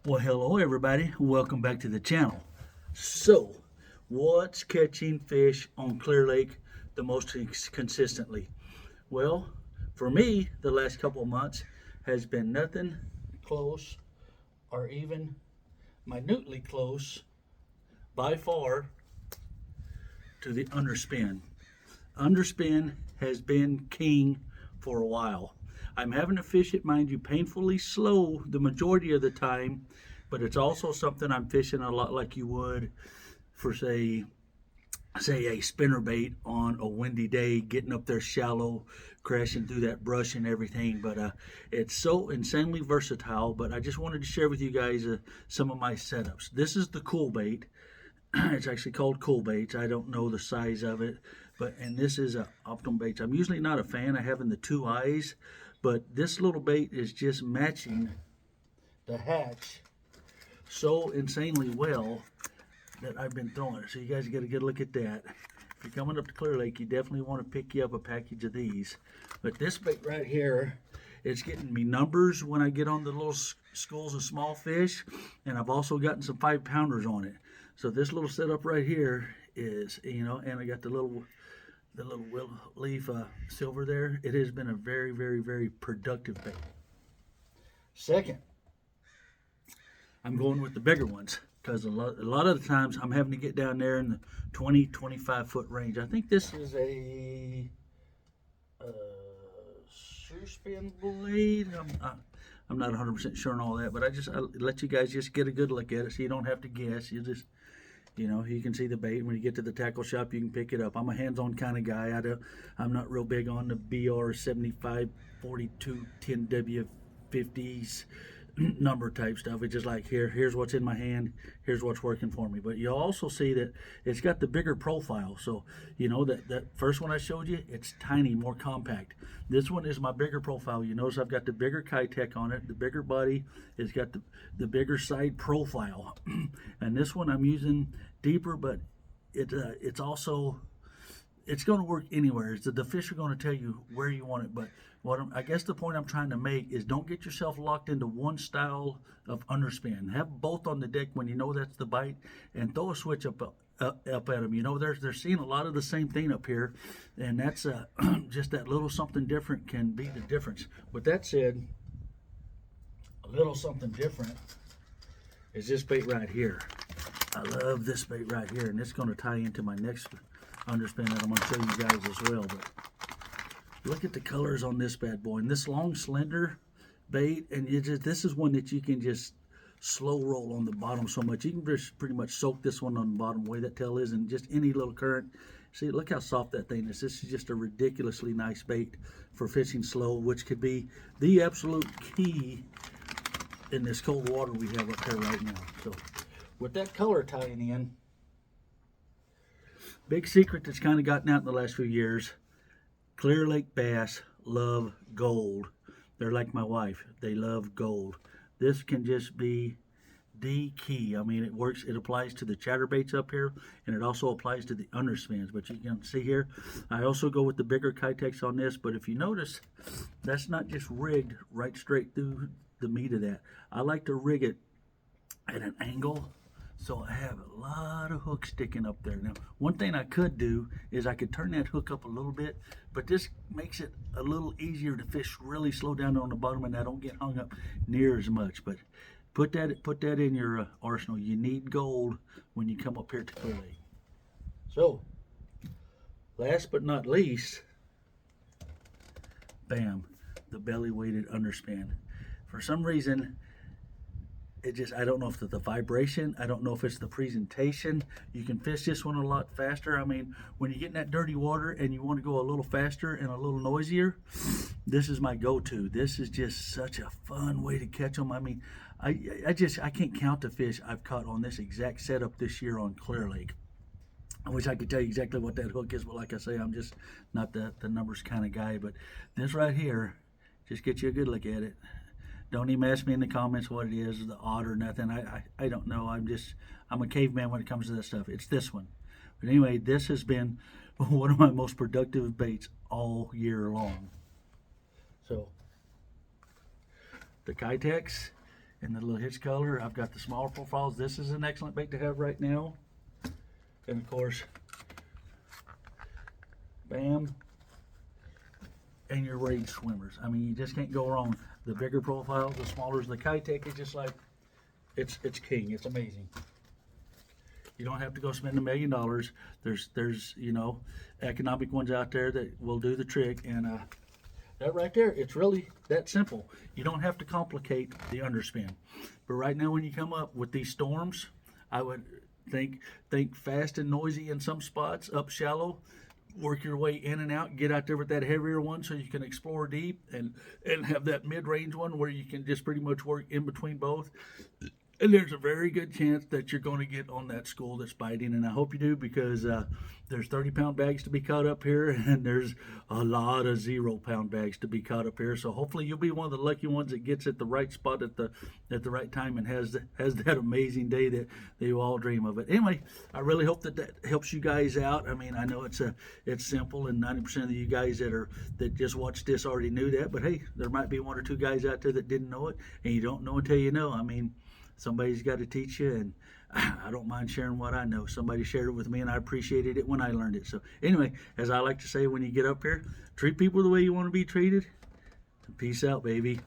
Well, hello everybody. Welcome back to the channel. So, what's catching fish on Clearlake the most consistently? Well, for me, the last couple of months has been nothing close or even minutely close by far to the underspin. Underspin has been king for a while. I'm having to fish it, mind you, painfully slow the majority of the time, but it's also something I'm fishing a lot like you would for say a spinner bait on a windy day, getting up there shallow, crashing through that brush and everything. But it's so insanely versatile. But I just wanted to share with you guys some of my setups. This is the cool bait. It's actually called cool baits. I don't know the size of it, and this is a optimum baits. I'm usually not a fan of having the two eyes, but this little bait is just matching the hatch so insanely well that I've been throwing it. So you guys got to get a look at that. If you're coming up to Clearlake, you definitely want to pick you up a package of these. But this bait right here, it's getting me numbers when I get on the little schools of small fish, and I've also gotten some 5-pounders on it. So this little setup right here is, and I got the little willow leaf silver there. It has been a very, very, very productive bait. Second, I'm going with the bigger ones because a lot of the times I'm having to get down there in the 20, 25 foot range. I think this is a Underspin blade. I'm not 100% sure on all that, but I let you guys just get a good look at it so you don't have to guess. You just, you can see the bait. When you get to the tackle shop, you can pick it up. I'm a hands-on kind of guy. I'm not real big on the BR 75, 42, 10W 50s number type stuff. It's just like, here's what's in my hand, here's what's working for me. But you'll also see that it's got the bigger profile. So that first one I showed you, it's tiny, more compact. This one is my bigger profile. You notice I've got the bigger Kitech on it, the bigger body. It's got the bigger side profile. And this one I'm using deeper, but it's also, it's going to work anywhere. The fish are going to tell you where you want it. But I guess the point I'm trying to make is don't get yourself locked into one style of underspin. Have both on the deck when you know that's the bite, and throw a switch up at them. They're seeing a lot of the same thing up here, and that's just that little something different can be the difference. With that said, a little something different is this bait right here. I love this bait right here, and it's going to tie into my next underspin that I'm going to show you guys as well. But look at the colors on this bad boy, and this long slender bait, and this is one that you can just slow roll on the bottom so much. You can just pretty much soak this one on the bottom the way that tail is, and just any little current. See, look how soft that thing is. This is just a ridiculously nice bait for fishing slow, which could be the absolute key in this cold water we have up here right now. So with that color tying in, big secret that's kind of gotten out in the last few years, Clearlake bass love gold. They're like my wife. They love gold. This can just be the key. I mean, it works. It applies to the chatterbaits up here, and it also applies to the underspins. But you can see here, I also go with the bigger Kitechs on this. But if you notice, that's not just rigged right straight through the meat of that. I like to rig it at an angle, so I have a lot of hooks sticking up there. Now, one thing I could do is I could turn that hook up a little bit, but this makes it a little easier to fish really slow down on the bottom, and I don't get hung up near as much. But put that in your arsenal. You need gold when you come up here to Clearlake. So, last but not least, bam, the belly weighted underspin. For some reason, I don't know if it's the vibration, I don't know if it's the presentation. You can fish this one a lot faster. I mean, when you get in that dirty water and you want to go a little faster and a little noisier, this is my go-to. This is just such a fun way to catch them. I mean, I can't count the fish I've caught on this exact setup this year on Clearlake. I wish I could tell you exactly what that hook is, but like I say, I'm just not the numbers kind of guy. But this right here, just get you a good look at it. Don't even ask me in the comments what it is, the odd or nothing. I don't know. I'm a caveman when it comes to this stuff. It's this one. But anyway, this has been one of my most productive baits all year long. So the Kitechs in the little hitch color. I've got the smaller profiles. This is an excellent bait to have right now. And of course, bam, and your rage swimmers. I mean, you just can't go wrong. The bigger profiles, the smaller. The Kitech is just like, it's king. It's amazing. You don't have to go spend $1 million. There's you know, economic ones out there that will do the trick, and that right there, it's really that simple. You don't have to complicate the underspin. But right now, when you come up with these storms, I would think fast and noisy in some spots, up shallow, work your way in and out, get out there with that heavier one so you can explore deep, and have that mid-range one where you can just pretty much work in between both. And there's a very good chance that you're going to get on that school that's biting, and I hope you do, because there's 30-pound bags to be caught up here, and there's a lot of 0-pound bags to be caught up here. So hopefully you'll be one of the lucky ones that gets at the right spot at the right time and has that amazing day that you all dream of. It anyway, I really hope that helps you guys out. I mean, I know it's simple, and 90% of you guys that just watched this already knew that, but hey, there might be 1 or 2 guys out there that didn't know it, and you don't know until you know. I mean, somebody's got to teach you, and I don't mind sharing what I know. Somebody shared it with me, and I appreciated it when I learned it. So anyway, as I like to say, when you get up here, treat people the way you want to be treated. Peace out, baby.